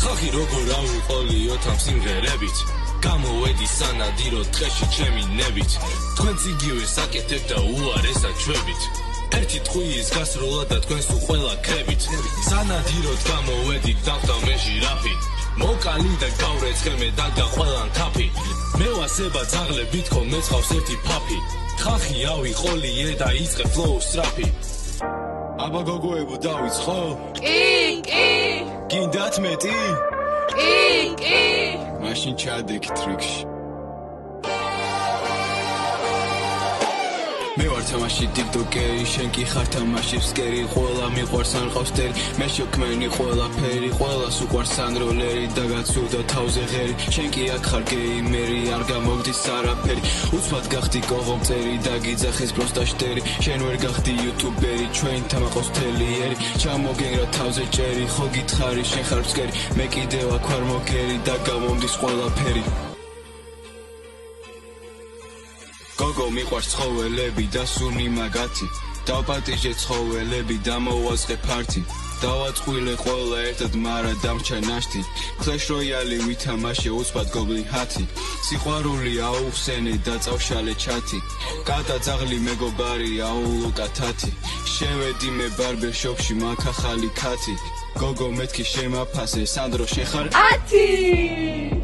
ხალხი როგორ ავიყოლიოთ ამ სიმღერებით გამოვედი სანადირო დღეში ჩემი ნებით თქვენც იგივე საკეთებ და უარესად ჩვევით ერთი ტყვიის გასროლა და თქვენს უყველა ქებით სანადიროდ გამოვედი დავხდა მე ჟირაფი მოკალი და გავრეცხე მე და ყველან თაფი მე ვასება ძაღლებით ხო მეწყავს ერთი ფაფი ხალხი ავიყოლიე და იწყე ფლოუ სტრაფი აბა გოგოებო დავიწყო? კი გინდათ მეტი? კი მაშინ ჩადექი ტრიქში მე ვარ თამაში ტიკტოკერი შენ კი ხარ თამაში ფსკერი ყველა მიყვარს ან ყავს ტერი მე შევქმენი ყველაფერი ყველას უყვარს ან როლერი და გაცუდა თავზე ღერი შენ კი აქ ხარ გეიმერი არ გამოგდის არაფერი უცბად გახდი კოღომწერი და გიძახეს პროსტა შტერი შენ ვერ გახდი იუთუბერი ჩვენ თამაყოს თელიერი ჩამოგენრა თავზე ჭერი ხო გითხარი შენ ხარ ფსკერი მე კიდევ აქ ვარ მოგერი და გამომდის ყველაფერი გოგო მიყვარს ცხოველები და სუნი მაგათი დავპატიჟე ცხოველები და მოვაწყე ფართი დავაწყვილე ყველა ერთად მარა დამრჩა ნაშთი Clash Royale ვითამაშე უცბად გობლინ ჰათი სიყვარული აუხსენე და წავშალე ჩათი კატა ძაღლი მეგობარი აულოკა თათი შევედი მე ბარბერშოპში მაქვს ახალი ქათი გოგო მეთქი შემაფასე სანდრო შეხარ 10